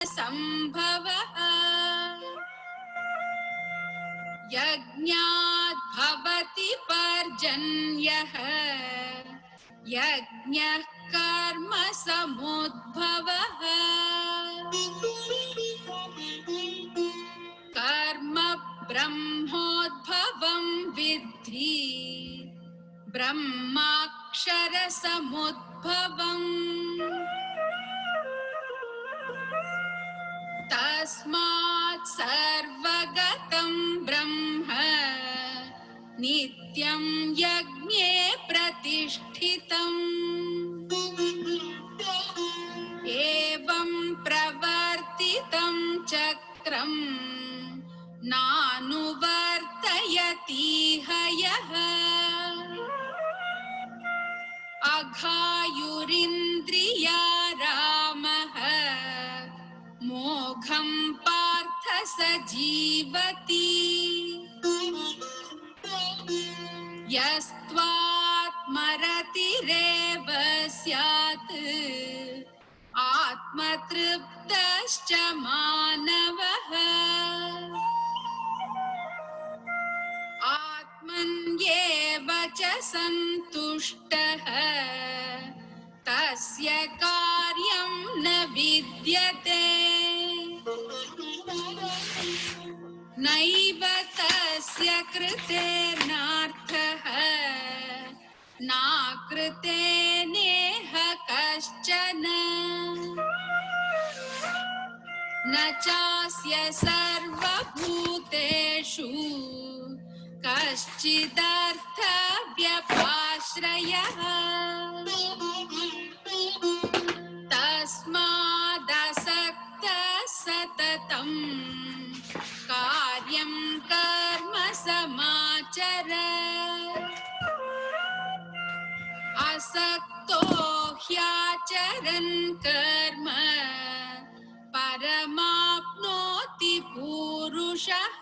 संभवः यज्ञात् भवति पर्जन्यः यज्ञः कर्म समुद्भवः कर्म ब्रह्मोद्भवं विद्धि ब्रह्माक्षर समुद्भवम् तस्मात् सर्वगतं ब्रह्म नित्यं यज्ञे प्रतिष्ठितम् एवं प्रवर्तितं चक्रं नानुवर्तयतीह यः अघायुरिन्द्रिया रामः मोघं पार्थ स जीवति यस्त्वात्मरतिरेव स्यात् आत्मतृप्तश्च मानवः आत्मन्येव च सन्तुष्टः तस्य कार्यं न विद्यते नैव तस्य कृतेर्नार्थः नाकृते नेह कश्चन न चास्य सर्वभूतेषु कश्चिदर्थव्यपाश्रयः तस्मादसक्तः सततं कार्यं कर्म समाचर असक्तो ह्याचरन् कर्म परमाप्नोति पूरुषः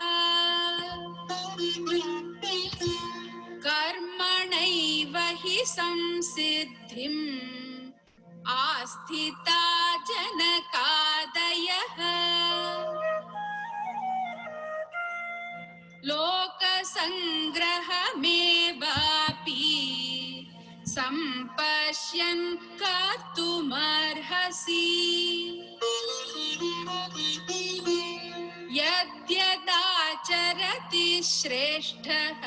कर्मणैव हि संसिद्धिम् आस्थिता जनकादयः लोकसङ्ग्रहमेवापि सम्पश्यन् कर्तुमर्हसि यद्यदाचरति श्रेष्ठः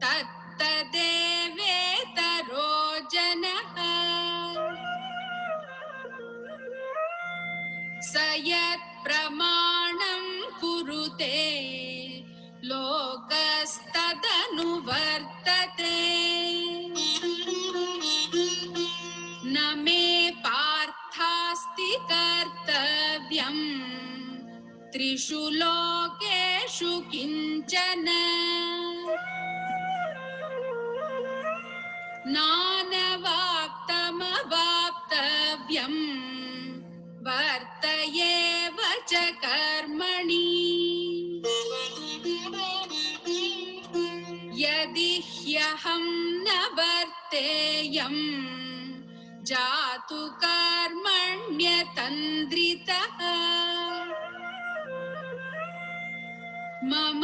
तत्तदेवेतरो जनः स यत्प्रमाणं कुरुते लोकस्तदनुवर्तते न मे पार्थास्ति कर्तव्यं त्रिषु लोकेषु किञ्चन नानवाप्तमवाप्तव्यं वर्तयेव च कर्मणि यदि ह्यहं न वर्तेयं जातु कर्मण्यतन्द्रितः मम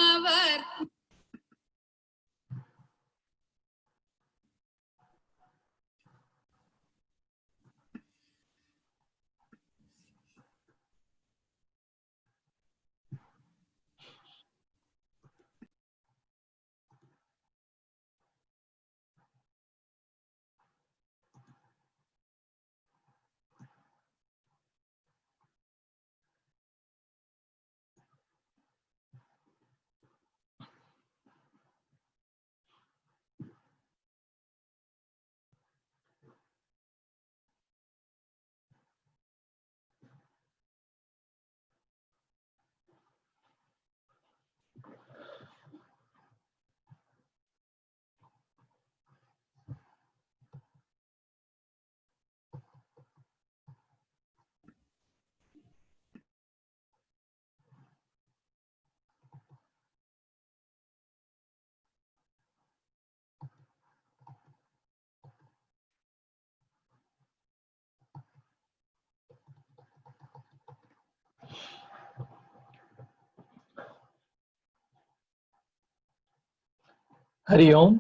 Hari Om,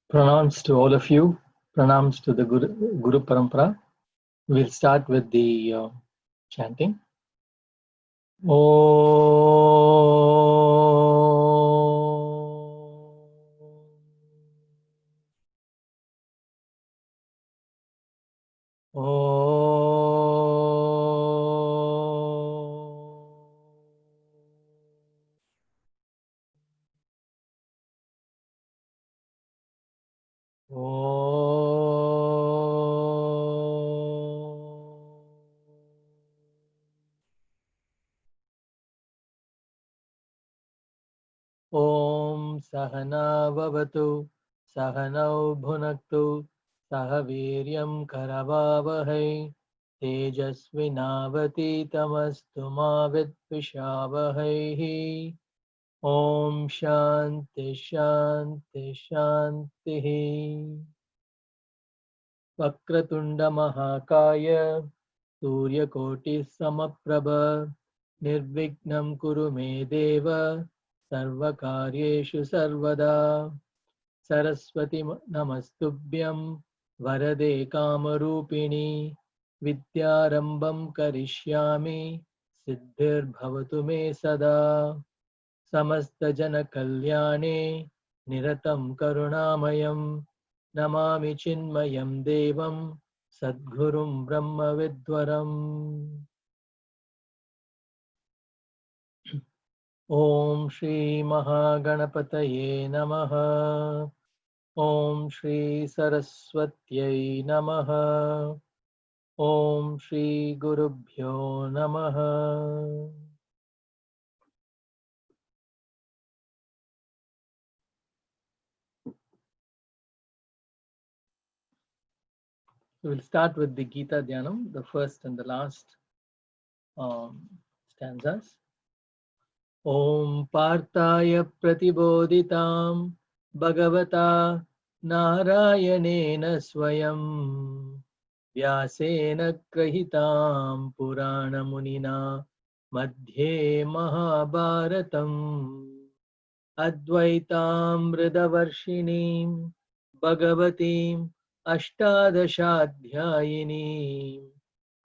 pranams to all of you, pranams to the Guru Parampara. We'll start with the chanting. Om. Om Sahana Vavatu Sahanau Bhunaktu Sahaviryam Karavavahai Tejasvinavati Tamastu Ma Vidvishavahai. Om Shanti Shanti Shanti. Vakratunda Mahakaya Suryakoti Samaprabha Nirvignam Kuru Me Deva Sarvakaryeshu Sarvada. Saraswati Namastubhyam Varade Kamarupini Vidyarambam Karishyami Siddhir Bhavatu Me Sada. Samasta Jana Kalyane Niratam Karunamayam Namami Chinmayam Devam Sadgurum Brahma Vidwaram. Om Shri Mahaganapataye Namaha. Om Shri Saraswatyai Namaha. Om Shri Gurubhyo Namaha. We'll start with the Gita Dhyanam, the first and the last stanzas. Om Partaya Pratibodhitam Bhagavata Narayanena Swayam Vyasena Krahitam Purana Munina Madhye Mahabharatam Advaitamridavarshinim Bhagavatim Ashtadashaadhyayinim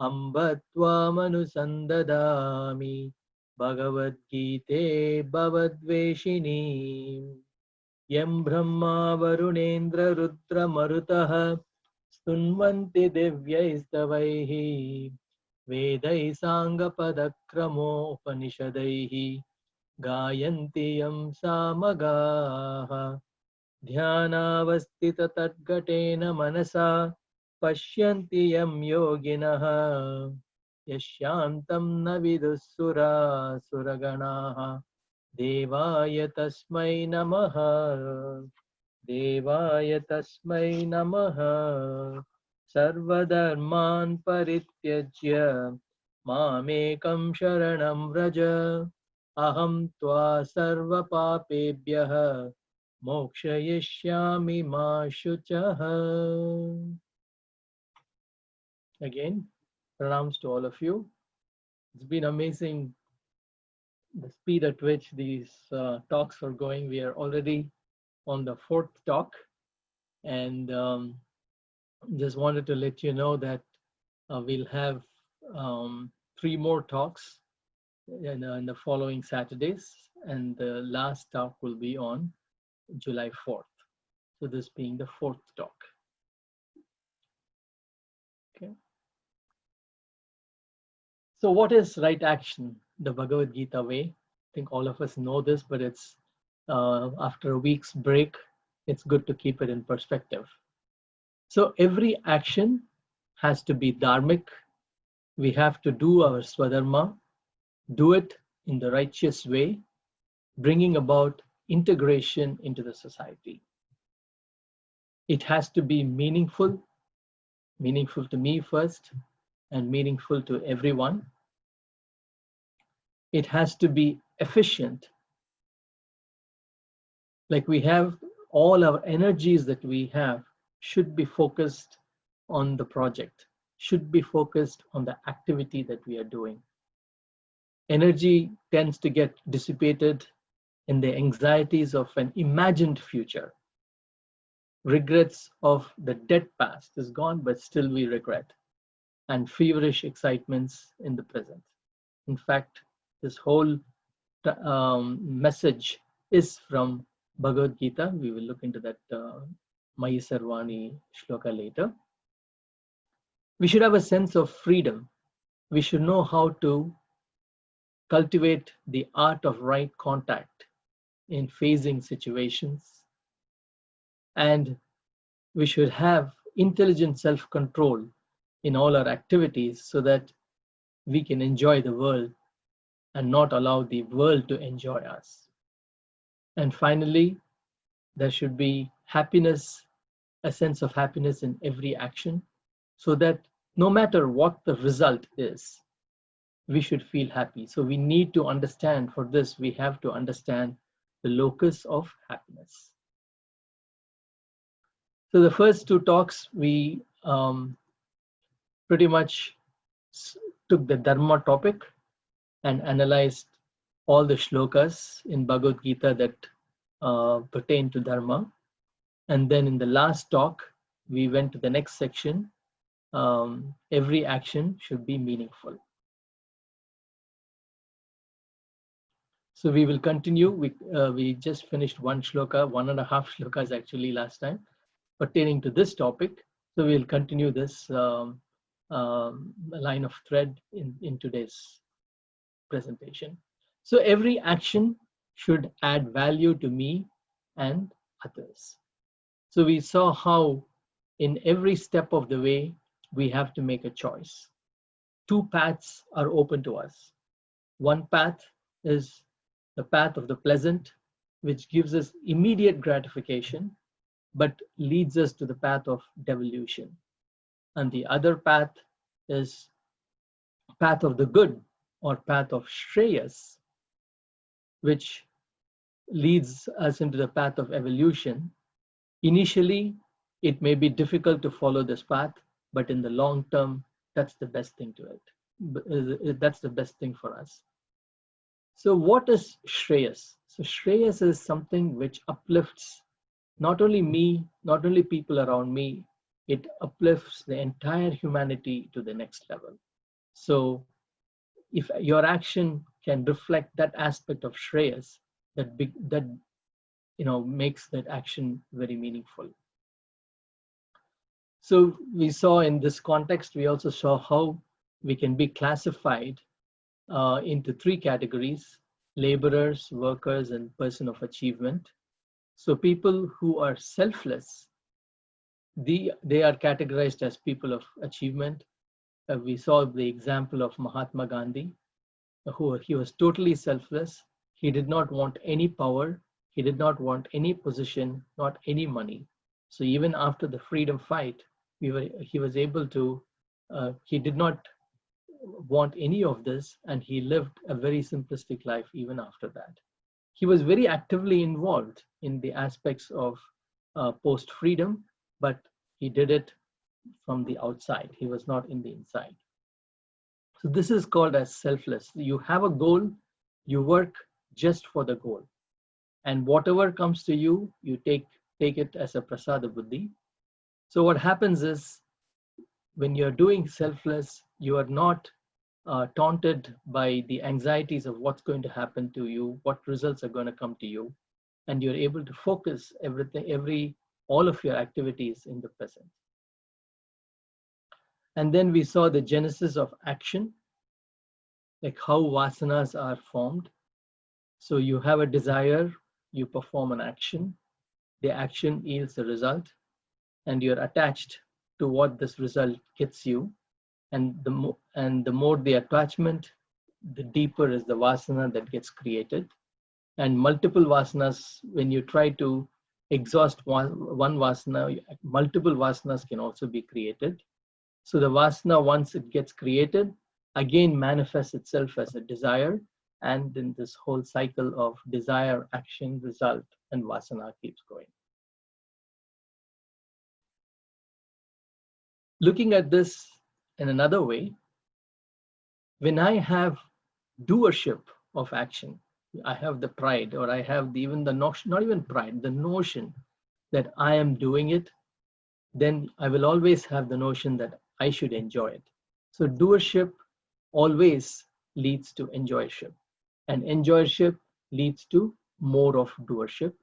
Ambatvamanusandadami Bhagavad Gita Bhavadveshinim Yam Brahma Varunendra Rudra Marutaha Stunvanti Divyaistavaihi Vedai Sanga Padakramo Upanishadaihi Gayanti Yam Samagaha Dhyanavastita Tadgatena Manasa Pashyanti Yam Yoginaha Yashyantam Navidussura Suraganaha Devaya Tasmai Namaha Devaya Tasmai Namaha Sarvadharman Parityajya Mamekam Sharanam Vraja Aham Tva Sarva Papebhyah Mokshayishyami Ma Shuchaha. Again, pranams to all of you. It's been amazing the speed at which these talks are going. We are already on the fourth talk, and just wanted to let you know that we'll have 3 more talks in the following Saturdays, and the last talk will be on July 4th. So this being the 4th talk. Okay. So what is right action, the Bhagavad Gita way? I think all of us know this, but it's after a week's break, it's good to keep it in perspective. So every action has to be dharmic. We have to do our swadharma, do it in the righteous way, bringing about integration into the society. It has to be meaningful to me first, and meaningful to everyone. It has to be efficient. Like we have all our energies that we have should be focused on the project, should be focused on the activity that we are doing. Energy tends to get dissipated in the anxieties of an imagined future. Regrets of the dead past is gone, but still we regret, and feverish excitements in the present. In fact, this whole message is from Bhagavad Gita. We will look into that Mayi Sarvani shloka later. We should have a sense of freedom. We should know how to cultivate the art of right contact in facing situations. And we should have intelligent self-control in all our activities so that we can enjoy the world and not allow the world to enjoy us. And finally, there should be happiness, a sense of happiness in every action, so that no matter what the result is, we should feel happy. So we need to understand, for this, we have to understand the locus of happiness. So the first two talks, we pretty much took the Dharma topic and analyzed all the shlokas in Bhagavad Gita that pertain to Dharma. And then in the last talk, we went to the next section. Every action should be meaningful. So we will continue. We just finished one shloka, 1.5 shlokas actually last time, pertaining to this topic. So we'll continue this line of thread in today's presentation. So every action should add value to me and others. So we saw how in every step of the way, we have to make a choice. Two paths are open to us. One path is the path of the pleasant, which gives us immediate gratification, but leads us to the path of devolution. And the other path is path of the good, or path of Shreyas, which leads us into the path of evolution. Initially, it may be difficult to follow this path, but in the long term, that's the best thing to it. That's the best thing for us. So what is Shreyas? So Shreyas is something which uplifts not only me, not only people around me, it uplifts the entire humanity to the next level. So if your action can reflect that aspect of Shreyas, that makes that action very meaningful. So we saw in this context, we also saw how we can be classified into 3 categories: laborers, workers, and person of achievement. So people who are selfless, they are categorized as people of achievement. We saw the example of Mahatma Gandhi, he was totally selfless. He did not want any power. He did not want any position, not any money. So even after the freedom fight, he was able to, he did not want any of this, and he lived a very simplistic life even after that. He was very actively involved in the aspects of post-freedom, but he did it from the outside. He was not in the inside. So this is called as selfless. You have a goal, you work just for the goal. And whatever comes to you, you take it as a prasada buddhi. So what happens is, when you're doing selfless, you are not taunted by the anxieties of what's going to happen to you, what results are going to come to you, and you're able to focus all of your activities in the present. And then we saw the genesis of action, like how vasanas are formed. So you have a desire, you perform an action, the action yields a result, and you're attached to what this result gets you. And the more the attachment, the deeper is the vasana that gets created. And multiple vasanas, when you try to exhaust one vasana, multiple vasanas can also be created. So the vasana, once it gets created, again manifests itself as a desire, and then this whole cycle of desire, action, result, and vasana keeps going. Looking at this in another way, when I have doership of action, I have the pride, or I have even the notion, not even pride, the notion that I am doing it, then I will always have the notion that I should enjoy it. So doership always leads to enjoyship, and enjoyship leads to more of doership,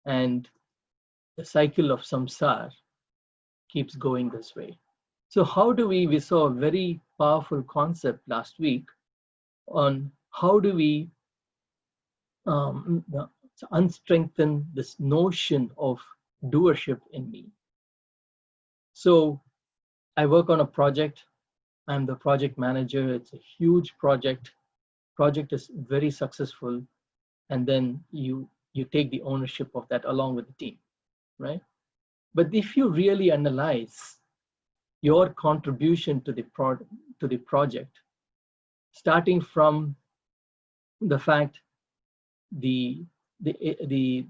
and the cycle of samsara keeps going this way. So how do we saw a very powerful concept last week on how do we unstrengthen this notion of doership in me. So I work on a project. I'm the project manager. It's a huge project. Project is very successful, and then you take the ownership of that along with the team, right? But if you really analyze your contribution to the project, starting from the fact the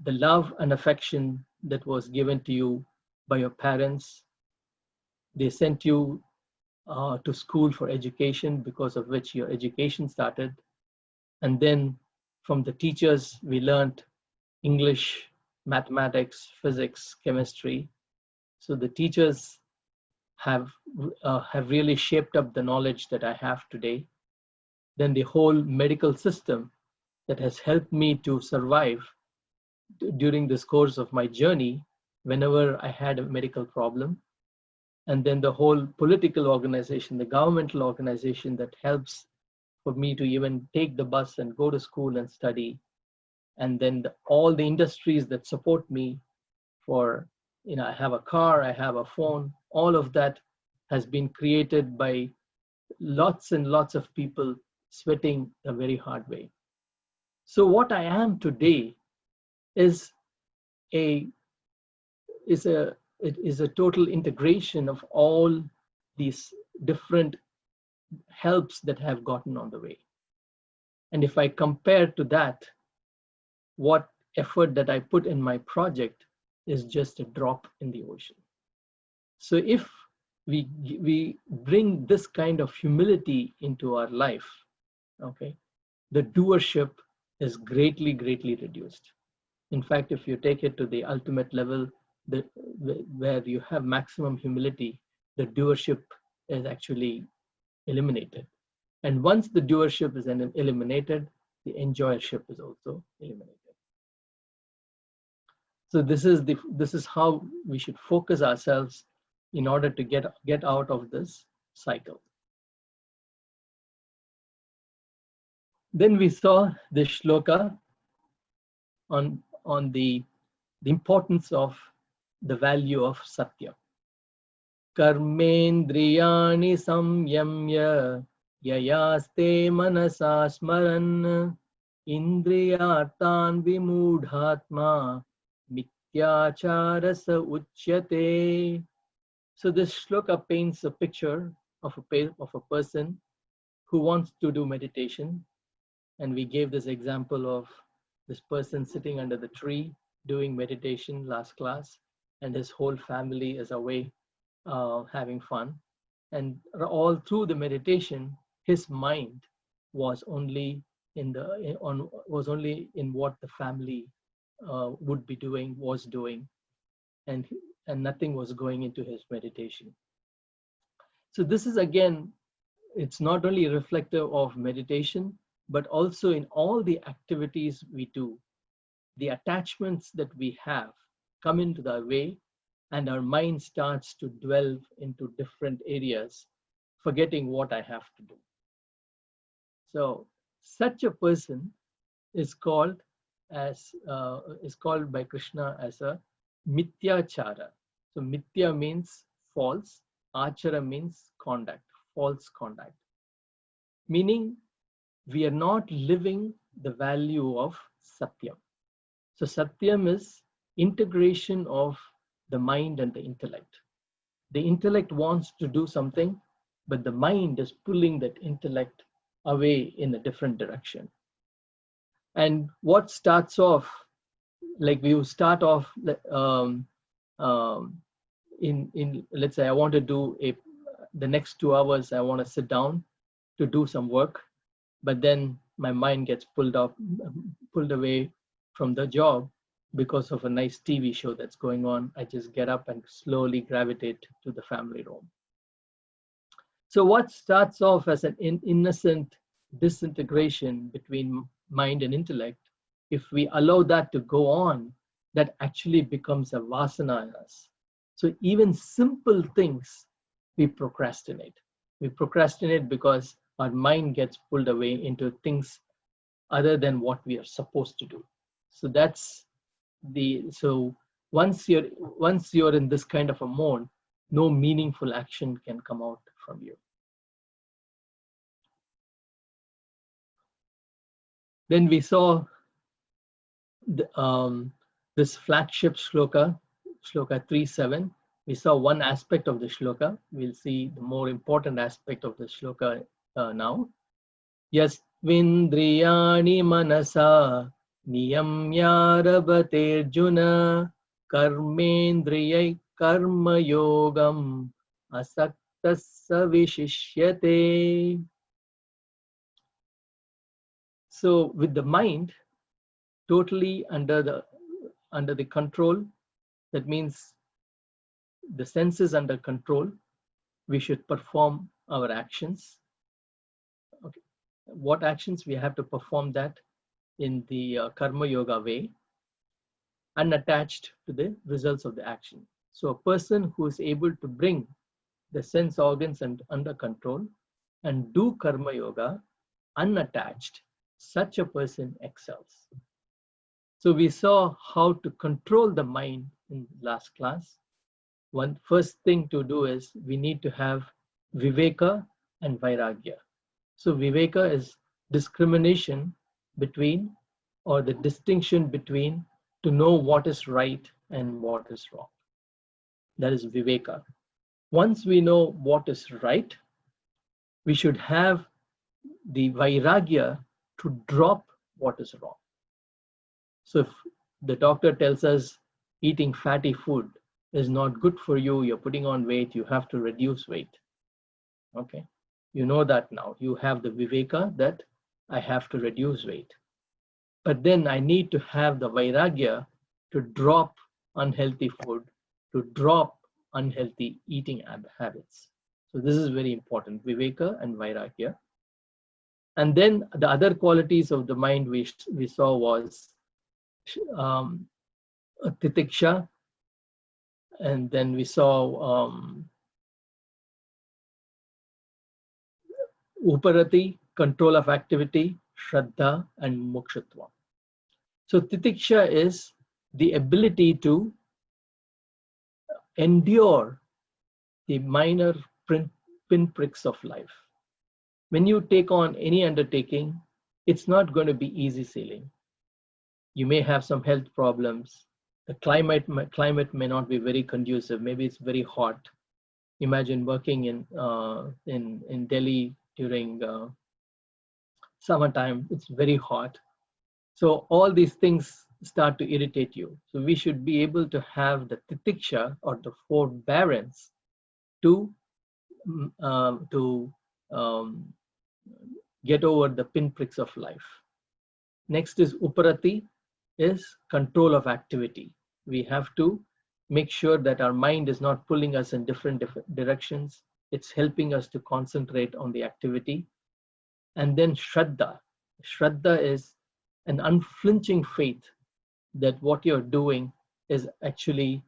love and affection that was given to you by your parents, they sent you to school for education, because of which your education started, and then from the teachers we learned English, mathematics, physics, chemistry. So the teachers have really shaped up the knowledge that I have today. Then the whole medical system that has helped me to survive during this course of my journey whenever I had a medical problem. And then the whole political organization, the governmental organization that helps for me to even take the bus and go to school and study. And then all the industries that support me for, I have a car, I have a phone, all of that has been created by lots and lots of people sweating a very hard way. So what I am today is a total integration of all these different helps that have gotten on the way. And if I compare to that, what effort that I put in my project is just a drop in the ocean. So if we bring this kind of humility into our life, okay, the doership is greatly reduced. In fact, if you take it to the ultimate level, where you have maximum humility, the doership is actually eliminated. And once the doership is eliminated, the enjoyership is also eliminated. So this is how we should focus ourselves in order to get out of this cycle. Then we saw the shloka on the importance of the value of satya. Karmendriyani samyamya yayaste manasa smaran indriyartan vimudhatma mityacharasa uchyate. So this shloka paints a picture of a person who wants to do meditation. And we gave this example of this person sitting under the tree doing meditation last class, and his whole family is away having fun. And all through the meditation, his mind was only in what the family would be doing, was doing, and nothing was going into his meditation. So this is, again, it's not only reflective of meditation, but also in all the activities we do. The attachments that we have come into the way, and our mind starts to delve into different areas, forgetting what I have to do. So such a person is called by Krishna as a mityachara. So mithya means false, achara means conduct, false conduct. Meaning we are not living the value of satyam. So satyam is integration of the mind and the intellect. The intellect wants to do something, but the mind is pulling that intellect away in a different direction. And what starts off, like we will start off in let's say I want to do the next 2 hours, I want to sit down to do some work, but then my mind gets pulled away from the job, because of a nice TV show that's going on, I just get up and slowly gravitate to the family room. So what starts off as an innocent disintegration between mind and intellect, if we allow that to go on, that actually becomes a vasana in us. So even simple things, we procrastinate. We procrastinate because our mind gets pulled away into things other than what we are supposed to do. So that's so once you're in this kind of a mode, no meaningful action can come out from you. Then we saw this flagship shloka 3.7. We saw one aspect of the shloka. We'll see the more important aspect of the shloka now. Yastvindriyani manasa niyamya rabaterjuna karmendriyai karma yogam asaktasya vishishyate. So with the mind totally under the control, that means the senses under control, we should perform our actions. Okay, what actions? We have to perform that in the karma yoga way, unattached to the results of the action. So a person who is able to bring the sense organs under control and do karma yoga unattached, such a person excels. So we saw how to control the mind in last class. One first thing to do is we need to have viveka and vairagya. So viveka is discrimination between, or the distinction between, to know what is right and what is wrong. That is viveka. Once we know what is right, we should have the vairagya to drop what is wrong. So if the doctor tells us eating fatty food is not good for you, you're putting on weight, you have to reduce weight. Okay, you know that now. You have the viveka that I have to reduce weight. But then I need to have the vairagya to drop unhealthy food, to drop unhealthy eating habits. So this is very important, viveka and vairagya. And then the other qualities of the mind we saw was titiksha, and then we saw uparati, control of activity, shraddha, and mukshutva. So titiksha is the ability to endure the minor pinpricks of life. When you take on any undertaking, it's not going to be easy sailing. You may have some health problems. The climate may not be very conducive. Maybe it's very hot. Imagine working in Delhi during summertime. It's very hot. So all these things start to irritate you. So we should be able to have the titiksha, or the forbearance, to get over the pinpricks of life. Next is uparati, is control of activity. We have to make sure that our mind is not pulling us in different directions. It's helping us to concentrate on the activity. And then shraddha. Shraddha is an unflinching faith that what you're doing is actually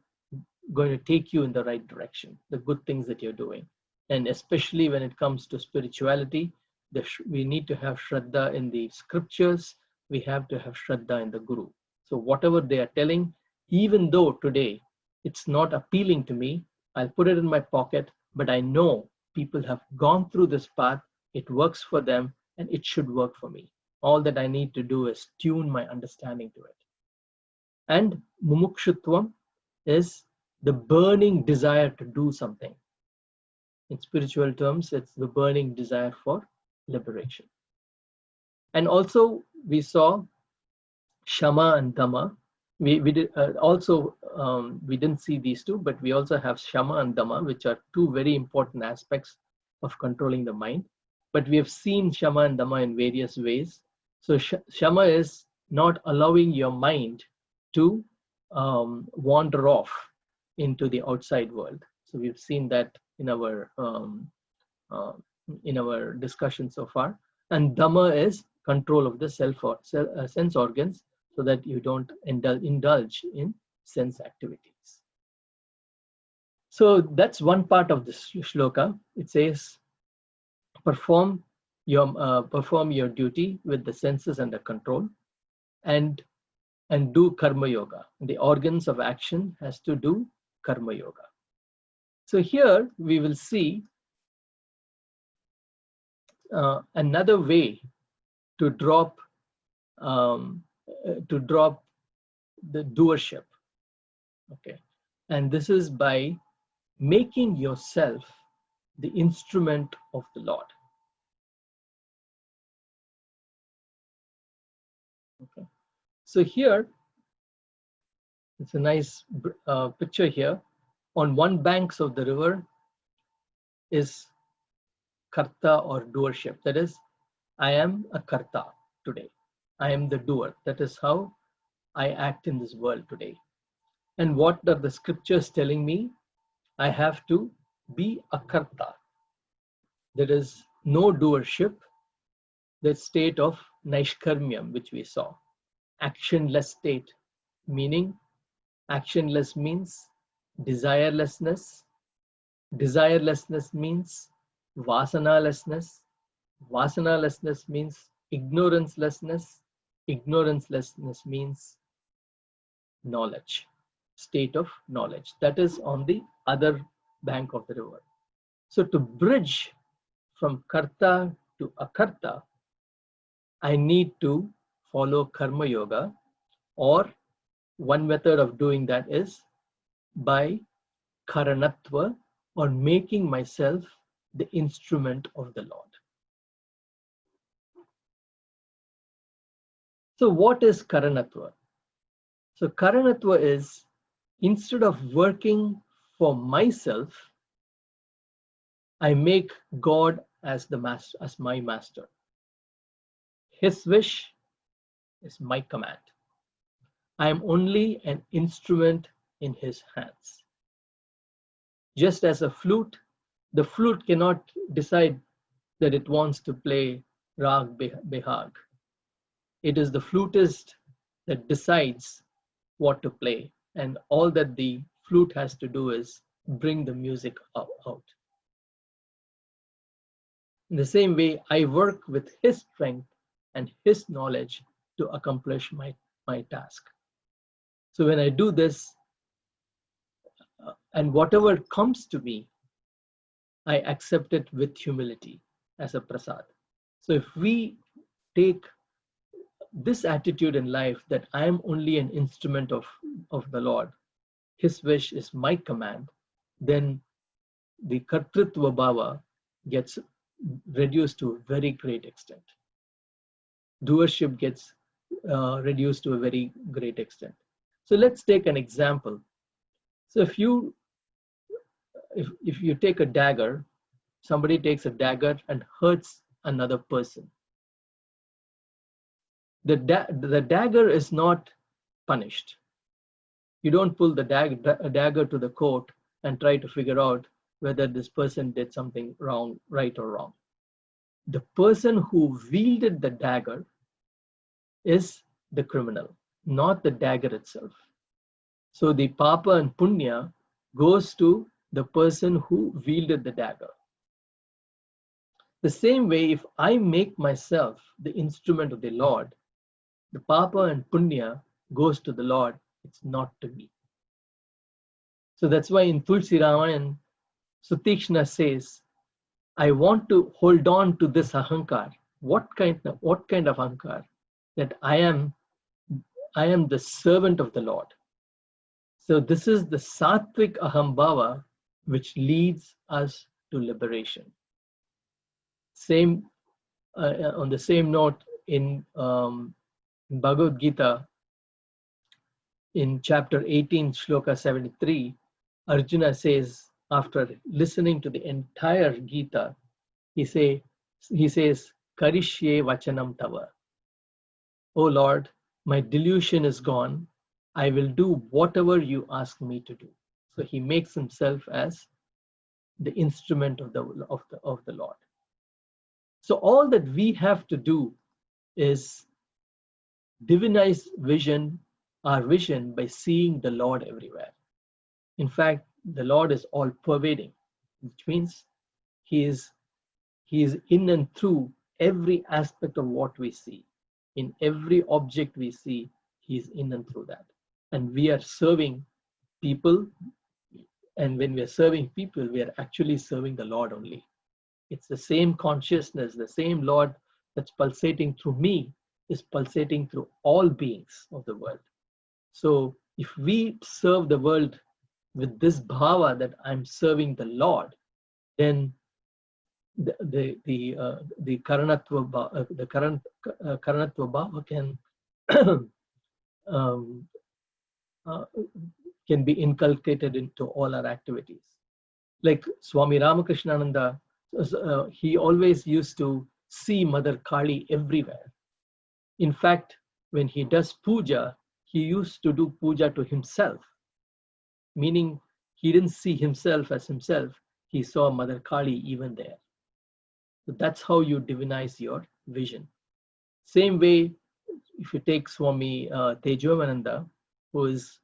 going to take you in the right direction, the good things that you're doing. And especially when it comes to spirituality, we need to have shraddha in the scriptures. We have to have shraddha in the guru. So whatever they are telling, even though today it's not appealing to me, I'll put it in my pocket, but I know people have gone through this path, it works for them, and it should work for me. All that I need to do is tune my understanding to it. And mumukshutvam is the burning desire to do something. In spiritual terms, it's the burning desire for liberation. And also we saw shama and dhamma. We didn't see these two, but we also have shama and dhamma, which are two very important aspects of controlling the mind. But we have seen shama and dhamma in various ways. So shama is not allowing your mind to wander off into the outside world. So we've seen that uh, in our discussion so far. And Dhamma is control of the sense organs, so that you don't indulge in sense activities. So that's one part of this shloka. It says, perform your duty with the senses under control, and do karma yoga. The organs of action has to do karma yoga. So here we will see another way to drop the doership. Okay, and this is by making yourself the instrument of the Lord. Okay, so here it's a nice picture here. On one banks of the river is karta or doership. That is, I am a karta today. I am the doer. That is how I act in this world today. And what are the scriptures telling me? I have to be a karta. There is no doership, the state of naishkarmyam, which we saw. Actionless state, meaning actionless means desirelessness. Desirelessness means vasanalessness. Vasanalessness means ignorancelessness. Ignorancelessness means knowledge, state of knowledge. That is on the other bank of the river. So to bridge from karta to akarta, I need to follow karma yoga, or one method of doing that is by karanatva, or making myself the instrument of the Lord. So what is karanatva? So karanatva is, instead of working for myself, I make God as the master, as my master. His wish is my command. I am only an instrument in his hands. Just as a flute, the flute cannot decide that it wants to play rag behag. It is the flutist that decides what to play, and all that the flute has to do is bring the music out. In the same way, I work with his strength and his knowledge to accomplish my task. So when I do this, and whatever comes to me, I accept it with humility as a prasad. So if we take this attitude in life, that I am only an instrument of the Lord, his wish is my command, then the kartritva bhava gets reduced to a very great extent. Doership gets reduced to a very great extent. So let's take an example. So if you take a dagger, somebody takes a dagger and hurts another person, the dagger is not punished. You don't pull the dagger to the court and try to figure out whether this person did something wrong, right or wrong. The person who wielded the dagger is the criminal, not the dagger itself. So the papa and punya goes to the person who wielded the dagger. The same way, if I make myself the instrument of the Lord, the papa and punya goes to the Lord, it's not to me. So that's why in Tulsi Ramayan, Sutikshna says, I want to hold on to this ahankar. What kind of ahankar? That I am the servant of the Lord. So this is the sattvic ahambhava which leads us to liberation. Same on the same note, in Bhagavad Gita, in chapter 18, shloka 73, Arjuna says, after listening to the entire Gita, he says, Karishye vachanam tava. Oh Lord, my delusion is gone. I will do whatever you ask me to do. So he makes himself as the instrument of the Lord. So all that we have to do is divinize our vision by seeing the Lord everywhere. In fact, the Lord is all pervading, which means he is in and through every aspect of what we see. In every object we see, he is in and through that. And we are serving people. And when we are serving people, we are actually serving the Lord only. It's the same consciousness, the same Lord that's pulsating through me is pulsating through all beings of the world. So if we serve the world with this bhava that I'm serving the Lord, then the karanatva bhava um, uh, can be inculcated into all our activities. Like Swami Ramakrishnananda, he always used to see Mother Kali everywhere. In fact, when he does puja, he used to do puja to himself, meaning he didn't see himself as himself, he saw Mother Kali even there. So that's how you divinize your vision. Same way, if you take Swami Tejovananda, who is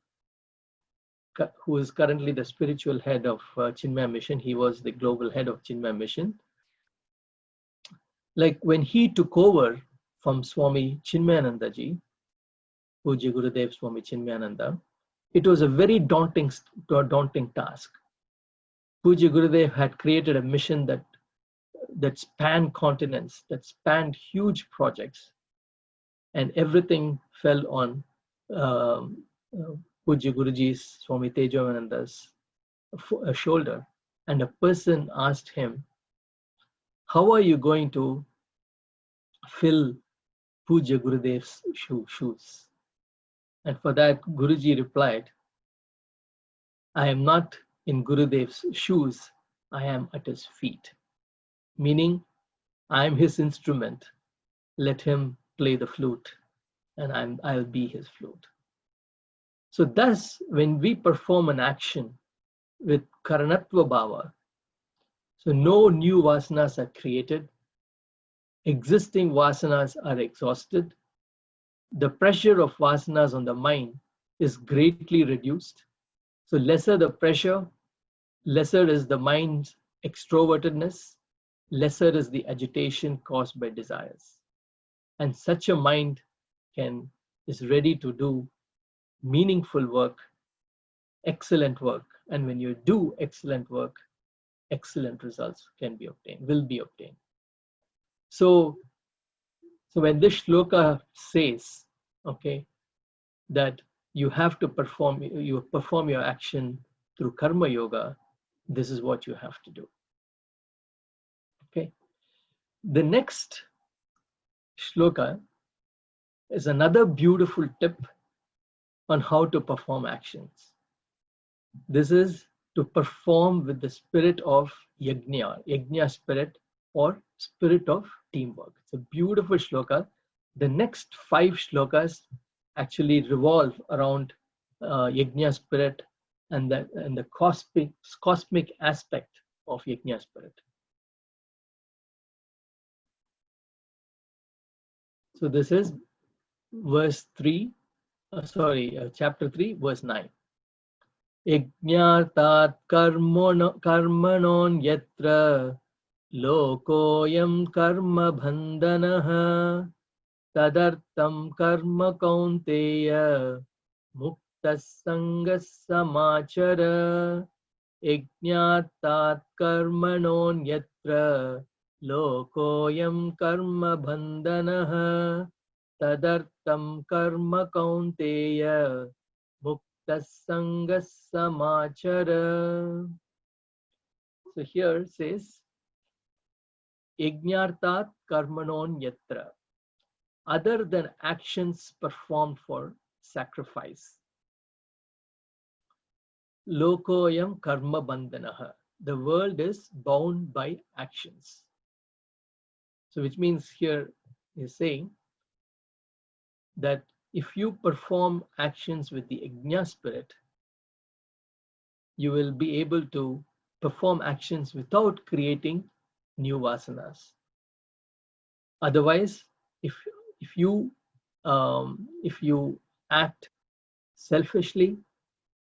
currently the spiritual head of Chinmaya Mission. He was the global head of Chinmaya Mission. Like when he took over from Swami Chinmayananda ji, Puja Gurudev Swami Chinmayananda, it was a very daunting task. Puja Gurudev had created a mission that spanned continents, that spanned huge projects, and everything fell on Puja Guruji's Swami Tejavananda's shoulder. And a person asked him, how are you going to fill Puja Gurudev's shoes? And for that, Guruji replied, I am not in Gurudev's shoes, I am at his feet. Meaning, I am his instrument, let him play the flute, and I'll be his flute. So thus, when we perform an action with Karanatva Bhava, so no new vasanas are created, existing vasanas are exhausted, the pressure of vasanas on the mind is greatly reduced. So lesser the pressure, lesser is the mind's extrovertedness, lesser is the agitation caused by desires. And such a mind is ready to do meaningful work, excellent work. And when you do excellent work, excellent results will be obtained. So when this shloka says, okay, that you have to perform your action through karma yoga, this is what you have to do. Okay. The next shloka is another beautiful tip on how to perform actions. This is to perform with the spirit of yajna spirit, or spirit of teamwork. It's a beautiful shloka. The next 5 shlokas actually revolve around yajna spirit and the cosmic aspect of yajna spirit. So this is chapter 3, verse 9. Yajnartat karmanon yatra lokoyam karma bandhanaha tadartam karma kaunteya muktas sangas samachara. Yajnartat karmanon yatra lokoyam karma bandhanaha tadartam karma kaunteya muktas samachara. So here it says yajnartat karmanon yatra, other than actions performed for sacrifice. Lokoyam karma bandhanaha, the world is bound by actions. So which means here is saying that if you perform actions with the Yajna spirit, you will be able to perform actions without creating new vasanas. Otherwise, if if you act selfishly,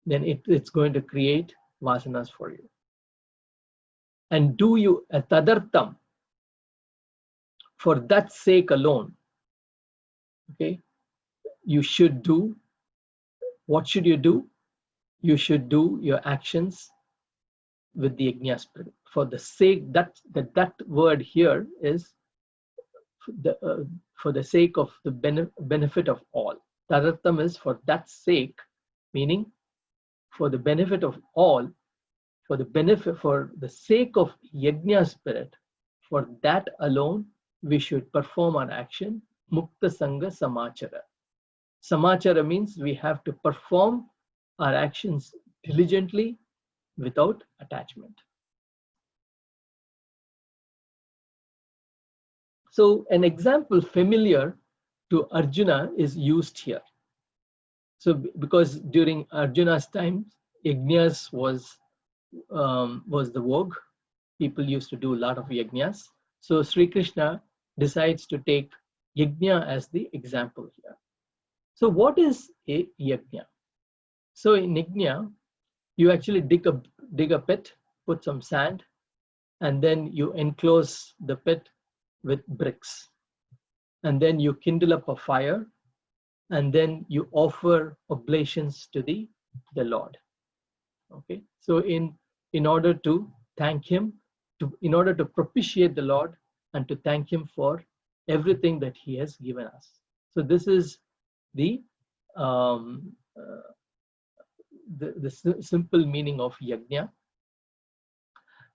then it's going to create vasanas for you. And do you tadartam, for that sake alone, okay, you should do, what should you do? You should do your actions with the Yajna spirit. For the sake, that word here is for the sake of the benefit of all. Tadartam is for that sake, meaning for the benefit of all, for the sake of Yajna spirit, for that alone, we should perform our action. Mukta Sangha Samachara. Samachara means we have to perform our actions diligently without attachment. So an example familiar to Arjuna is used here. So because during Arjuna's time, yajnas was the vogue. People used to do a lot of yajnas. So Sri Krishna decides to take yajna as the example here. So what is a yajna? So in yajna, you actually dig a pit, put some sand, and then you enclose the pit with bricks. And then you kindle up a fire, and then you offer oblations to the Lord. Okay, so in order to thank him, in order to propitiate the Lord and to thank him for everything that he has given us. So this is the simple meaning of yajna.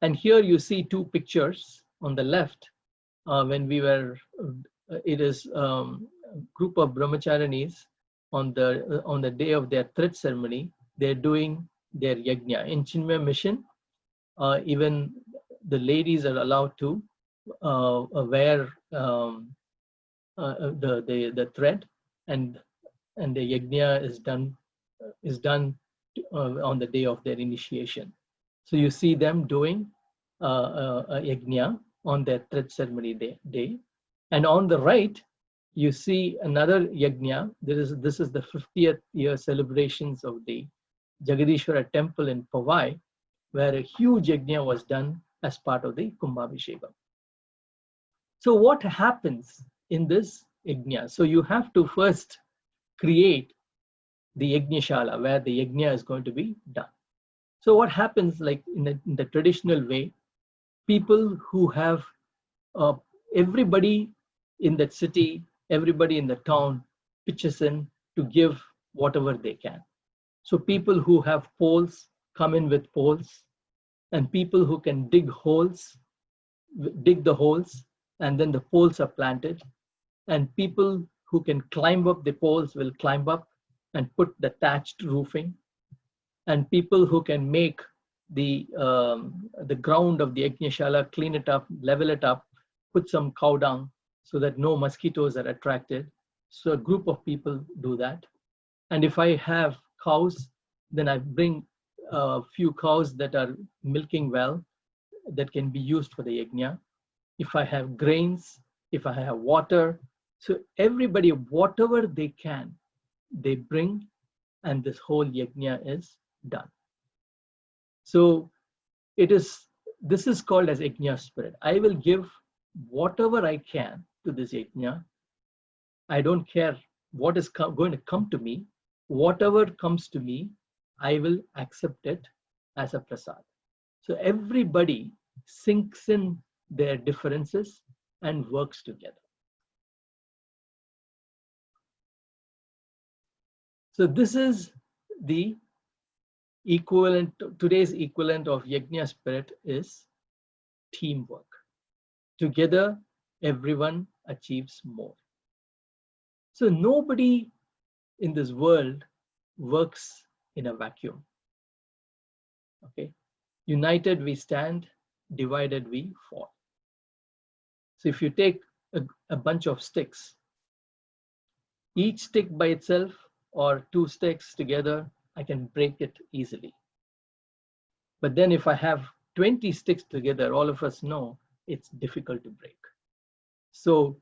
And here you see two pictures. On the left, when we were, it is a group of brahmacharinis on the day of their thread ceremony. They're doing their yajna. In Chinmaya mission, even the ladies are allowed to wear the thread, and the yajna is done on the day of their initiation. So you see them doing a yajna on their thread ceremony day. And on the right, you see another yajna. This is the 50th year celebrations of the Jagadishwara temple in Powai, where a huge yajna was done as part of the Kumbhabhishekam. So what happens in this yajna? So you have to first create the yajna-shala where the yajna is going to be done. So what happens, like in the traditional way, people who have everybody in that city, everybody in the town pitches in to give whatever they can. So people who have poles come in with poles, and people who can dig the holes, and then the poles are planted, and people who can climb up the poles will climb up and put the thatched roofing, and people who can make the ground of the yajna-shala, clean it up, level it up, put some cow dung so that no mosquitoes are attracted. So a group of people do that. And if I have cows, then I bring a few cows that are milking well, that can be used for the yajna. If I have grains, if I have water, so everybody, whatever they can, they bring, and this whole yajna is done. So this is called as yajna spirit. I will give whatever I can to this yajna. I don't care what is going to come to me. Whatever comes to me, I will accept it as a prasad. So everybody sinks in their differences and works together. So this is the equivalent, today's equivalent of yajna spirit is teamwork. Together, everyone achieves more. So nobody in this world works in a vacuum. Okay, united we stand, divided we fall. So if you take a bunch of sticks Each stick by itself or two sticks together, I can break it easily. But then if I have 20 sticks together, all of us know it's difficult to break. So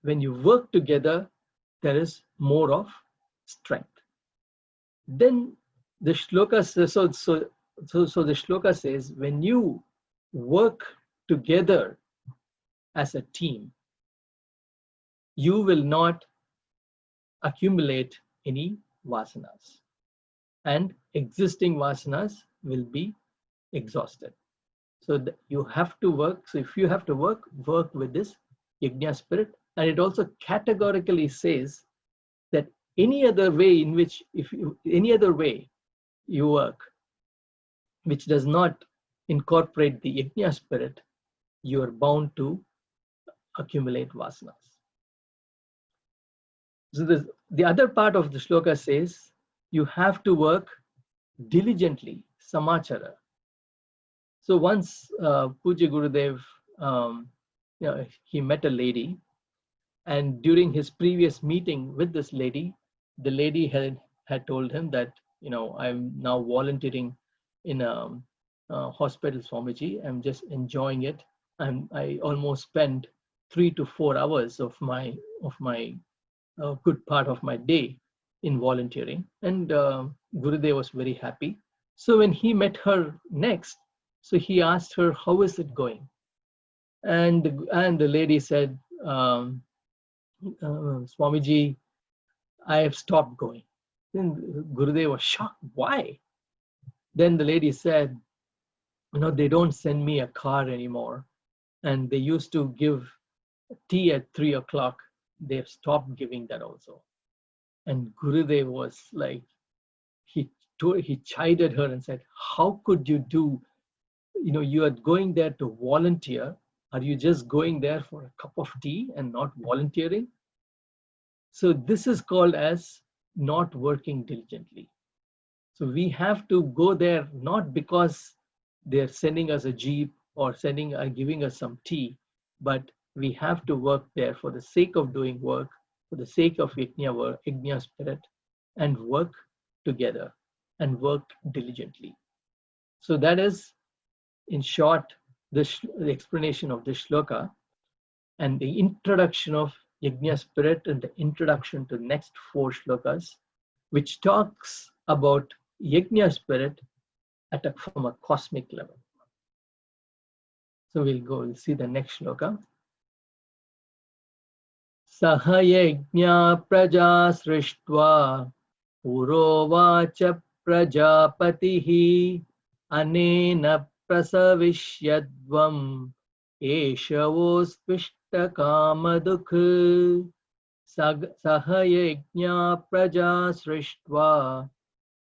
when you work together, there is more of strength. Then the shloka says, so the shloka says, when you work together as a team, you will not accumulate any vasanas, and existing vasanas will be exhausted. So you have to work. So if you have to work with this yajna spirit. And it also categorically says that any other way in which, any other way you work, which does not incorporate the yajna spirit, you are bound to accumulate vasanas. So the other part of the shloka says you have to work diligently, samachara. So once Puja Gurudev, he met a lady, and during his previous meeting with this lady, the lady had told him that, I'm now volunteering in a hospital, Swamiji. I'm just enjoying it, and I almost spend 3 to 4 hours of my good part of my day in volunteering. And Gurudev was very happy. So when he met her next, so he asked her, how is it going? And the lady said, Swamiji, I have stopped going. Then Gurudev was shocked. Why? Then the lady said, they don't send me a car anymore. And they used to give tea at 3 o'clock. They've stopped giving that also. And Gurudev was like, he chided her and said, how could you do, you are going there to volunteer. Are you just going there for a cup of tea and not volunteering? So this is called as not working diligently. So we have to go there not because they're sending us a jeep or giving us some tea, but we have to work there for the sake of doing work, for the sake of yajna spirit, and work together and work diligently. So that is, in short, the explanation of this shloka and the introduction of yajna spirit and the introduction to next 4 shlokas, which talks about yajna spirit from a cosmic level. So we'll see the next shloka. Saha yajna praja srishtva purovacha prajapatihi anena prasavishyadvam eshavospishta kamadukh. Saha yajna praja srishtva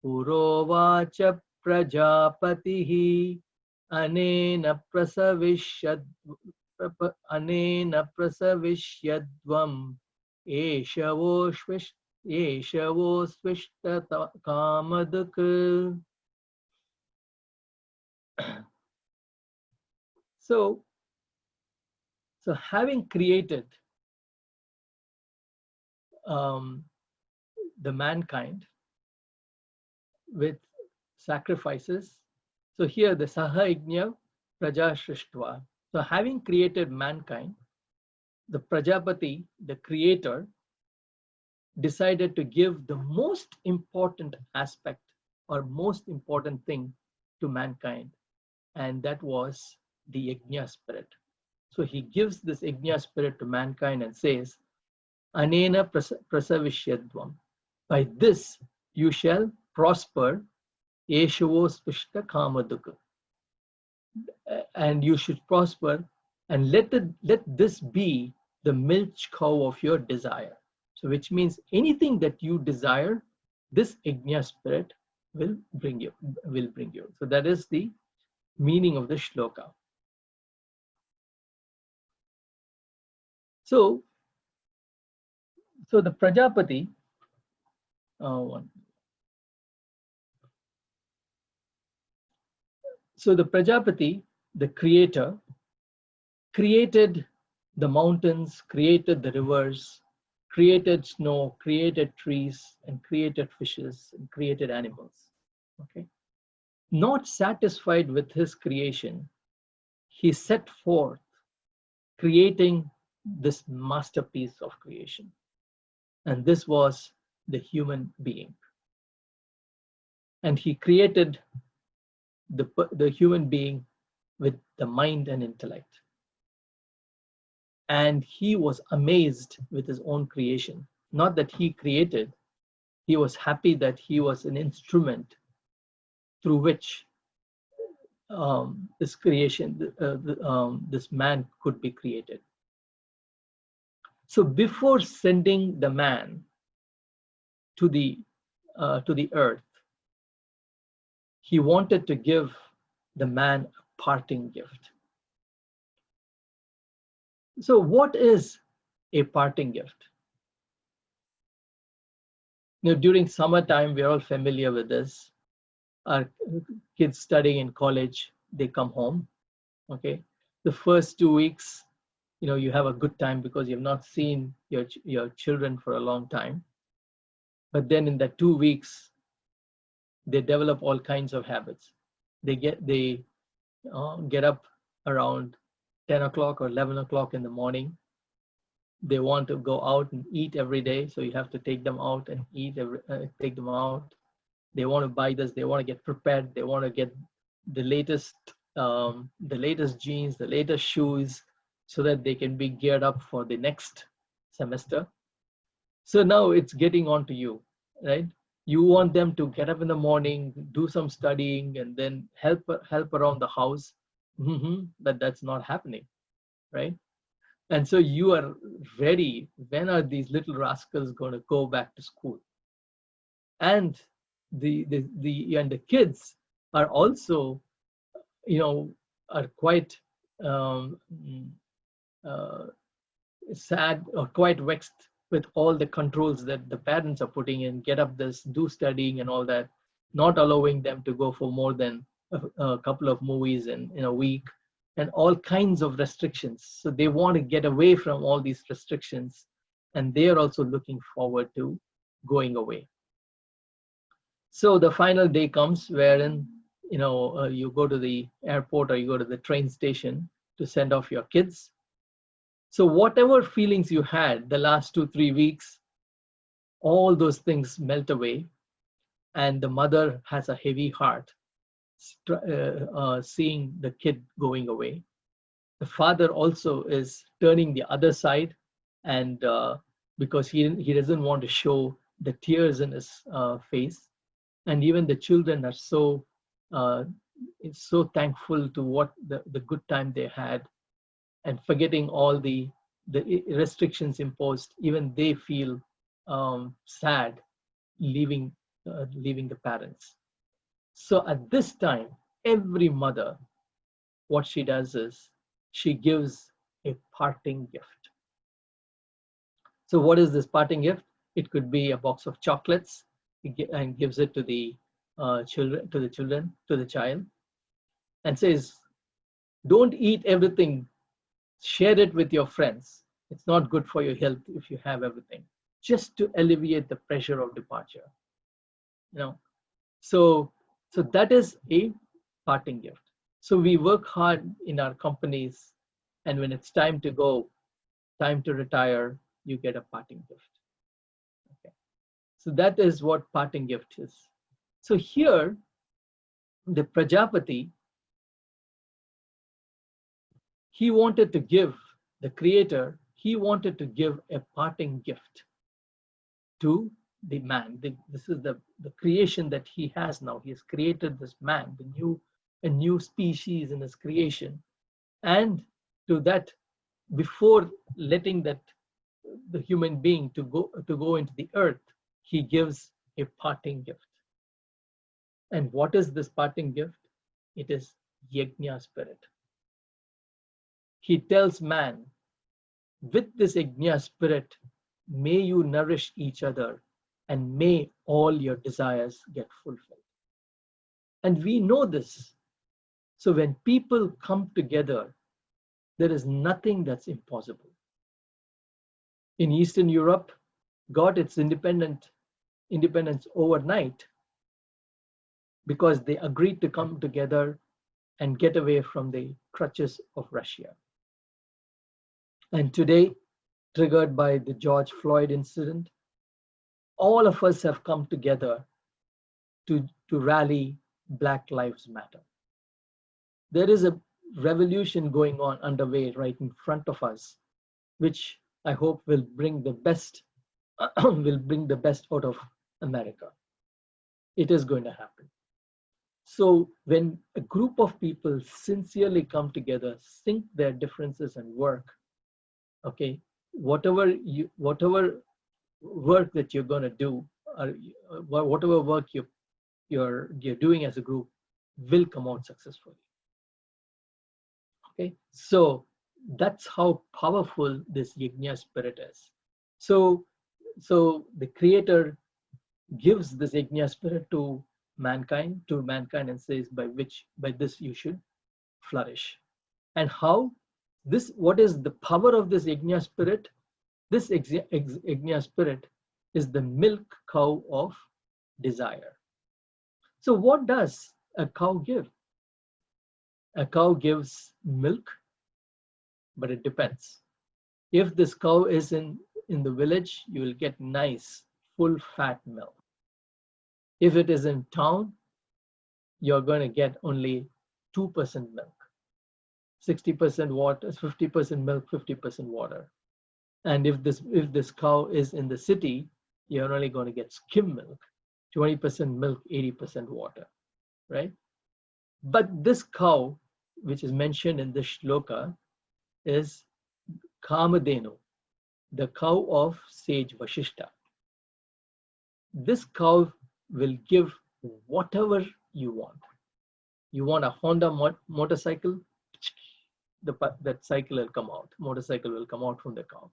purovacha prajapatihi anena prasavishyadvam eshavospishta kamadukh. So having created the mankind with sacrifices, so here the Sahayajna Praja Srishtva. So having created mankind, the Prajapati, the creator, decided to give the most important aspect or most important thing to mankind, and that was the yajna spirit. So he gives this yajna spirit to mankind and says, Anena prasavishyadvam. By this you shall prosper, yeshavospishta kamadukha. And you should prosper, and let this be the milk cow of your desire. So which means anything that you desire, this yajna spirit will bring you. So that is the meaning of the shloka. So the Prajapati, so the Prajapati, the creator, created the mountains, created the rivers, created snow, created trees, and created fishes, and created animals. Okay. Not satisfied with his creation, he set forth creating this masterpiece of creation. And this was the human being. And he created the human being with the mind and intellect. And he was amazed with his own creation. Not that he created, he was happy that he was an instrument through which this creation, this man could be created. So before sending the man to the earth, he wanted to give the man a parting gift. So what is a parting gift? You know, during summertime, we're all familiar with this. Our kids studying in college, they come home. Okay, the first 2 weeks, you know, you have a good time because you've not seen your children for a long time. But then in that 2 weeks, they develop all kinds of habits. They get up around 10 o'clock or 11 o'clock in the morning. They want to go out and eat every day, so you have to take them out and take them out. They want to buy this, they want to get prepared, they want to get the latest jeans, the latest shoes, so that they can be geared up for the next semester. So now it's getting on to you, right? You want them to get up in the morning, do some studying, and then help around the house. But that's not happening, right? And so you are ready. When are these little rascals going to go back to school? And the kids are also, you know, are quite sad or quite vexed with all the controls that the parents are putting in. Get up this, do studying and all that, not allowing them to go for more than a couple of movies in a week, and all kinds of restrictions. So they want to get away from all these restrictions, and they are also looking forward to going away. So the final day comes wherein, you know, you go to the airport or you go to the train station to send off your kids. So whatever feelings you had the last 2-3 weeks, all those things melt away, and the mother has a heavy heart seeing the kid going away. The father also is turning the other side, and because he doesn't want to show the tears in his face. And even the children are so thankful to what the good time they had, and forgetting all the restrictions imposed. Even they feel sad leaving the parents. So at this time, every mother, what she does is she gives a parting gift. So what is this parting gift? It could be a box of chocolates, and gives it to the child, and says, don't eat everything, share it with your friends. It's not good for your health if you have everything, just to alleviate the pressure of departure. You know, so that is a parting gift. So we work hard in our companies, and when it's time to go, time to retire, you get a parting gift. Okay. So that is what parting gift is. So here, the Prajapati, he wanted to give, the creator, he wanted to give a parting gift to the man. This is the creation that he has now. He has created this man, a new species in his creation. And to that, before letting the human being to go into the earth, he gives a parting gift. And what is this parting gift? It is Yajna spirit. He tells man, with this Yajna spirit, may you nourish each other, and may all your desires get fulfilled. And we know this. So when people come together, there is nothing that's impossible. In Eastern Europe, got its independence overnight because they agreed to come together and get away from the clutches of Russia. And today, triggered by the George Floyd incident, all of us have come together to rally Black Lives Matter. There is a revolution going on underway right in front of us, which I hope will bring the best out of America. It is going to happen. So when a group of people sincerely come together, sink their differences and work, okay, whatever work that you're going to do, or whatever work you're doing as a group, will come out successfully. Okay, so that's how powerful this yajna spirit is. So the Creator gives this yajna spirit to mankind and says, by this you should flourish. And how this, what is the power of this yajna spirit? This yajna spirit is the milk cow of desire. So what does a cow give? A cow gives milk, but it depends. If this cow is in the village, you will get nice, full fat milk. If it is in town, you're going to get only 2% milk, 60% water, 50% milk, 50% water. And if this cow is in the city, you're only going to get skim milk, 20% milk, 80% water, right? But this cow, which is mentioned in this shloka, is Kamadhenu, the cow of sage Vashishta. This cow will give whatever you want. You want a Honda motorcycle, that cycle will come out, motorcycle will come out from the cow.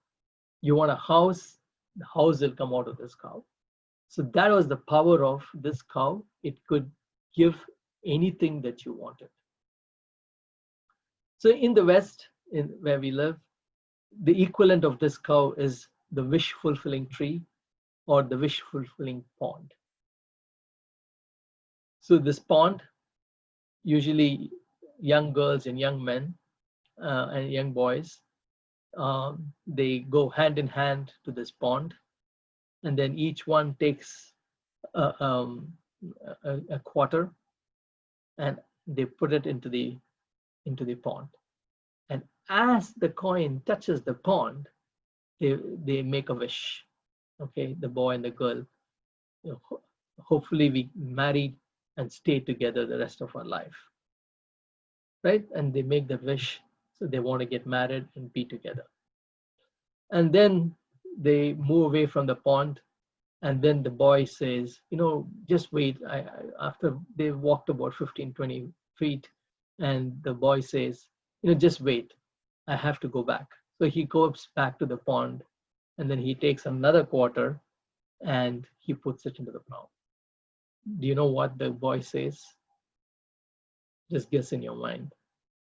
You want a house, the house will come out of this cow. So that was the power of this cow. It could give anything that you wanted. So in the West, where we live, the equivalent of this cow is the wish-fulfilling tree or the wish-fulfilling pond. So this pond, usually young girls and young men and young boys, they go hand in hand to this pond, and then each one takes a quarter and they put it into the pond. And as the coin touches the pond, they make a wish. Okay, the boy and the girl, hopefully we married and stay together the rest of our life, right? And they make the wish, so they want to get married and be together. And then they move away from the pond, and then the boy says, just wait. After they've walked about 15-20 feet, and the boy says, just wait, I have to go back. So he goes back to the pond, and then he takes another quarter and he puts it into the pond. Do you know what the boy says? Just guess in your mind.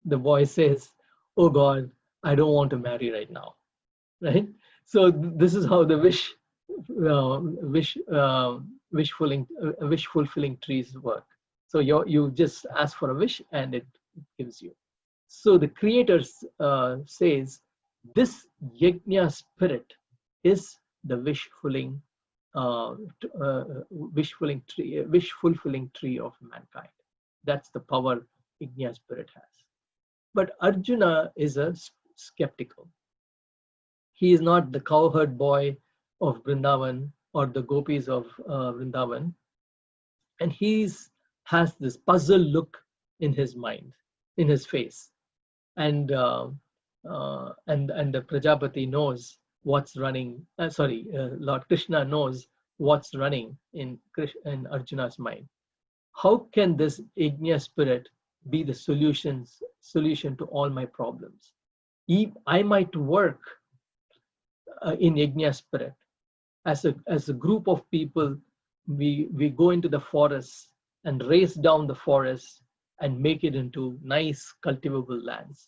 The boy says, oh God, I don't want to marry right now, right? So this is how the wish fulfilling trees work. So you just ask for a wish and it gives you. So the Creator says this yajna spirit is the wish fulfilling tree of mankind. That's the power yajna spirit has. But Arjuna is a skeptical. He is not the cowherd boy of Vrindavan or the gopis of Vrindavan, and has this puzzled look in his mind, in his face, and the Prajapati knows what's running. Lord Krishna knows what's running in Arjuna's mind. How can this yajna spirit be the solution to all my problems? I might work in yajna spirit. As a group of people, we go into the forest and race down the forest and make it into nice cultivable lands.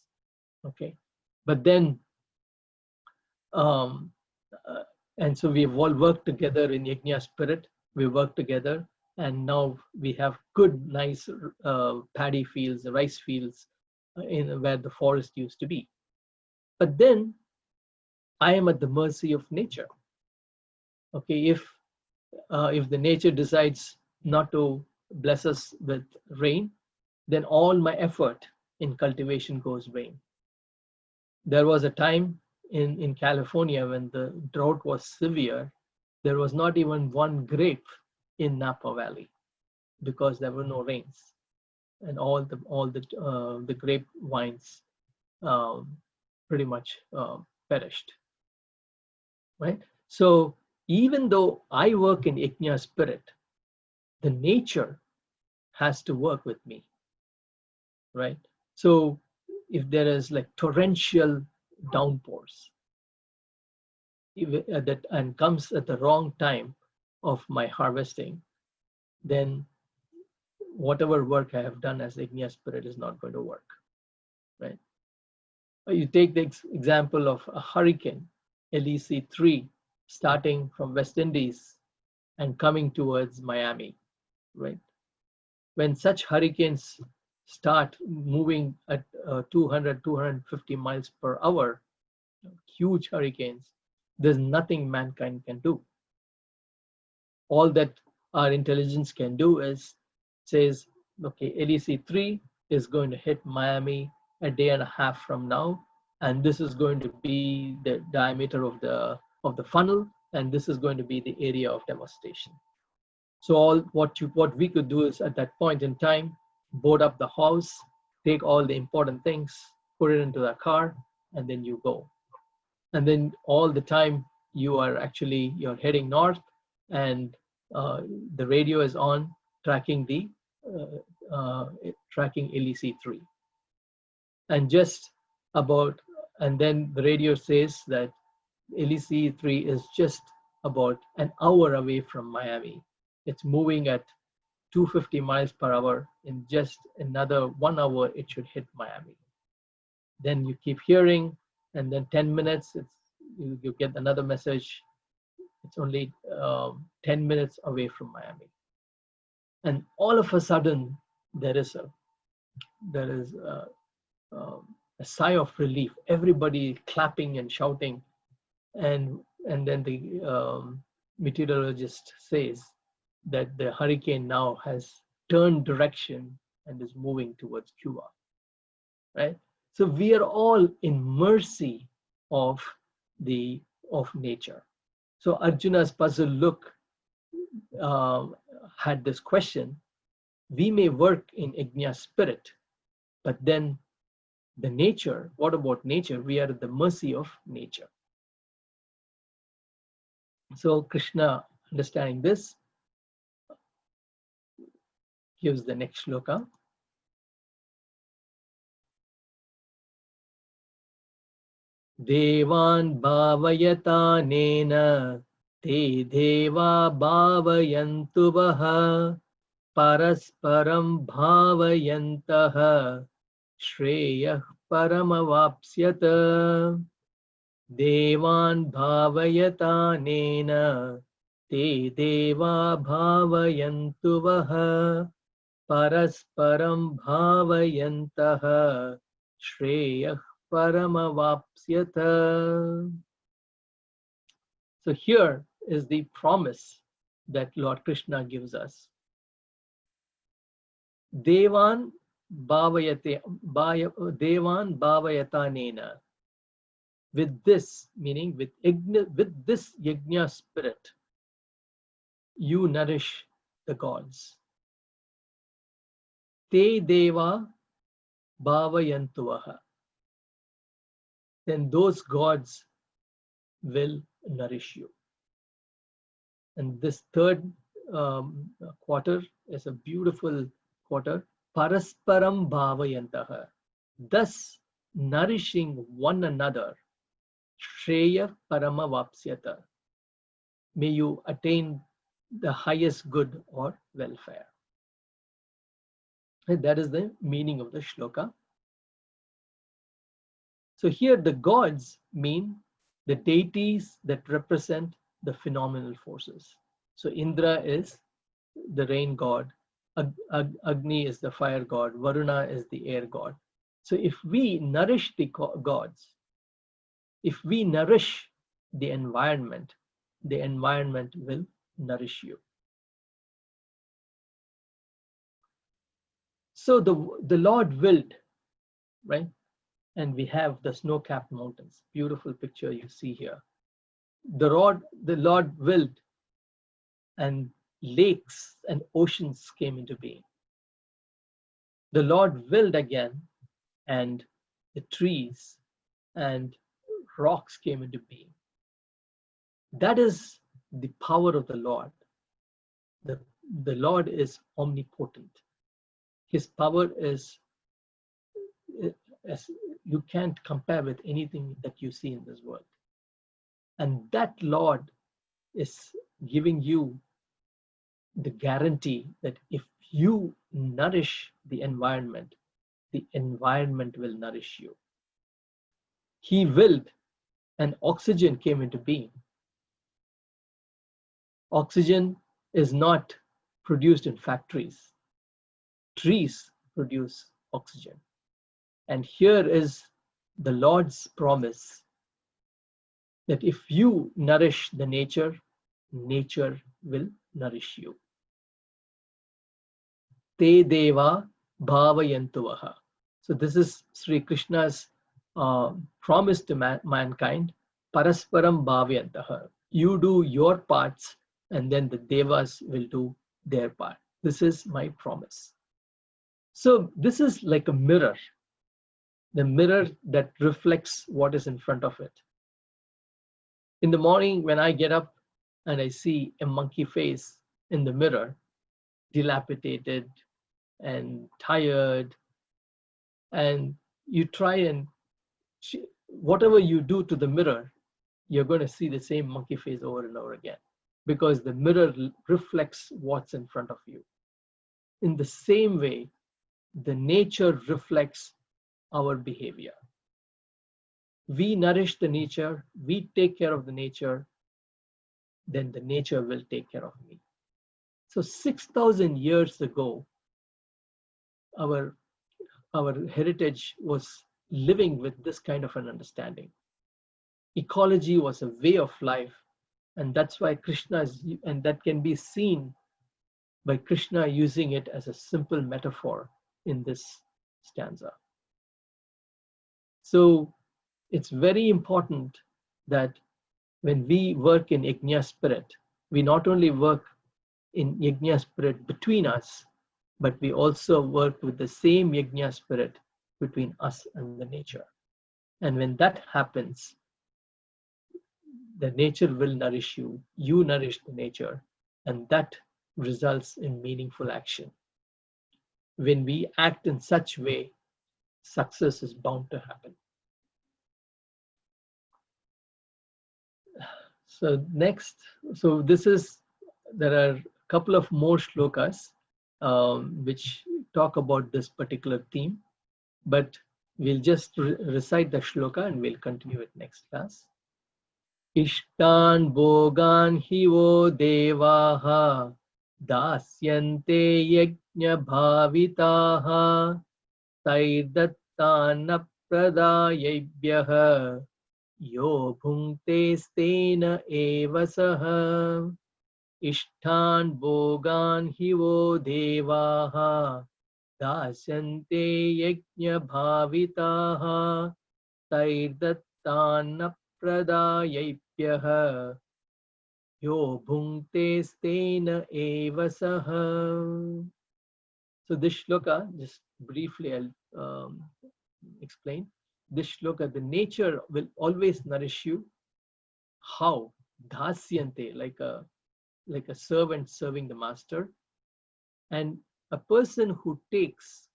Okay, but then And so we've all worked together in Yajna spirit. We work together, and now we have good, nice paddy fields, rice fields in where the forest used to be. But then I am at the mercy of nature. Okay, if the nature decides not to bless us with rain, then all my effort in cultivation goes vain. There was a time in California when the drought was severe, there was not even one grape in Napa Valley because there were no rains, and all the grape vines pretty much perished. Right. So even though I work in Yajna spirit, the nature has to work with me. Right. So if there is like torrential downpours that and comes at the wrong time of my harvesting, then whatever work I have done as Yajna spirit is not going to work. Right. You take the example of a hurricane, LEC3, starting from West Indies and coming towards Miami, right? When such hurricanes start moving at 200, 250 miles per hour, huge hurricanes, there's nothing mankind can do. All that our intelligence can do is says, okay, LEC3 is going to hit Miami a day and a half from now, and this is going to be the diameter of the funnel, and this is going to be the area of devastation. So all what we could do is at that point in time, board up the house, take all the important things, put it into the car, and then you go. And then all the time you're heading north, and the radio is on tracking tracking LEC3. And then the radio says that LEC3 is just about an hour away from Miami. It's moving at 250 miles per hour. In just another 1 hour, it should hit Miami. Then you keep hearing, and then 10 minutes, you get another message. It's only 10 minutes away from Miami. And all of a sudden, there is a sigh of relief. Everybody clapping and shouting, and then the meteorologist says that the hurricane now has turned direction and is moving towards Cuba. Right. So we are all in mercy of nature. So Arjuna's puzzle look had this question: we may work in Yajna spirit, but then the nature, what about nature? We are at the mercy of nature. So Krishna, understanding this, gives the next shloka. Devan bhavayatanena te deva bhavayantu vaha parasparam bhavayantaha shreyah paramavapsyata. Devan bhavayatanena te deva bhavayantu vaha parasparam bhavayantaha shreyah paramavapsyata. So here is the promise that Lord Krishna gives us. Devan bhavayatanena. With this, meaning with this Yajna spirit, you nourish the gods. Te deva bhavayantuvaha. Then those gods will nourish you. And this third quarter is a beautiful quarter. Parasparam bhavayantaha. Thus nourishing one another. Shreya paramavapsyata. May you attain the highest good or welfare. And that is the meaning of the shloka. So here the gods mean the deities that represent the phenomenal forces. So Indra is the rain god, Agni is the fire god, Varuna is the air god. So if we nourish the gods, if we nourish the environment will nourish you. So the Lord willed, right? And we have the snow-capped mountains. Beautiful picture you see here. The Lord willed, and lakes and oceans came into being. The Lord willed again, and the trees and rocks came into being. That is the power of the Lord. The Lord is omnipotent. His power is, as you can't compare with anything that you see in this world. And that Lord is giving you the guarantee that if you nourish the environment will nourish you. He willed, and oxygen came into being. Oxygen is not produced in factories. Trees produce oxygen. And here is the Lord's promise that if you nourish the nature will nourish you. Te deva bhavayantuvaha. So this is Sri Krishna's promise to mankind. Parasparam bhavayantaha. You do your parts, and then the devas will do their part. This is my promise. So this is like a mirror, the mirror that reflects what is in front of it. In the morning, when I get up and I see a monkey face in the mirror, dilapidated and tired, and you try and whatever you do to the mirror, you're going to see the same monkey face over and over again, because the mirror reflects what's in front of you. In the same way, the nature reflects our behavior. We nourish the nature, we take care of the nature, then the nature will take care of me. So 6,000 years ago, our heritage was living with this kind of an understanding. Ecology was a way of life, and that's why and that can be seen by Krishna using it as a simple metaphor in this stanza. So it's very important that when we work in Yajna spirit, we not only work in Yajna spirit between us, but we also work with the same Yajna spirit between us and the nature. And when that happens, the nature will nourish you, you nourish the nature, and that results in meaningful action. When we act in such way, success is bound to happen. So next, there are a couple of more shlokas which talk about this particular theme, but we'll just recite the shloka and we'll continue it next class. Ishtan bhogan hivo devaha dasyante yajna bhavitaha taidattana pradayebhyaha yo bhungte stena eva saha. Ishtan bhogan hivo devaha dasyante yajna bhavitaha taidattana pradayebhyaha yo bhungte stena eva saha. So this shloka, just briefly I'll explain. This shloka, the nature will always nourish you. How? Dhasyante, like a servant serving the master. And a person who takes,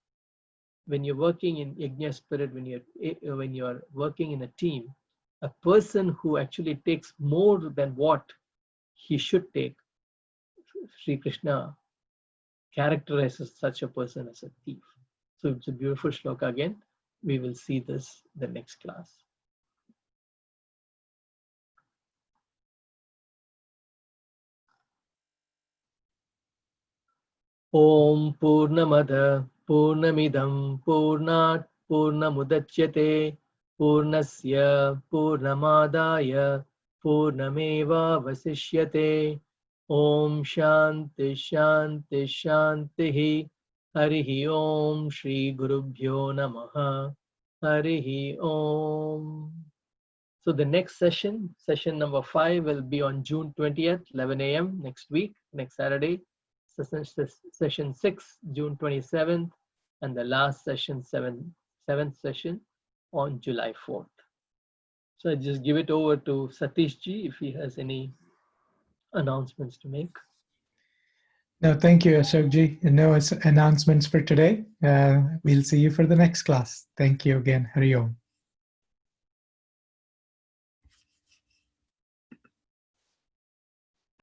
when you're working in Yajna spirit, when you're working in a team, a person who actually takes more than what he should take, Sri Krishna characterizes such a person as a thief. So it's a beautiful shloka again. We will see this the next class. Om Purnamada Purnamidam Purnat Purnamudachyate Purnasya Purnamadaya Purnameva Vasishyate. Om Shanti Shanti Shanti. Harihi Om Shri Gurubhyo Namaha. Harihi Om. So the next session, session number 5, will be on June 20th, 11 a.m. next week, next Saturday. Session 6, June 27th, and the last session, seventh session, on July 4th. So I just give it over to Satish ji if he has any announcements to make. No, thank you, Ashokji. No announcements for today. We'll see you for the next class. Thank you again. Hari Om.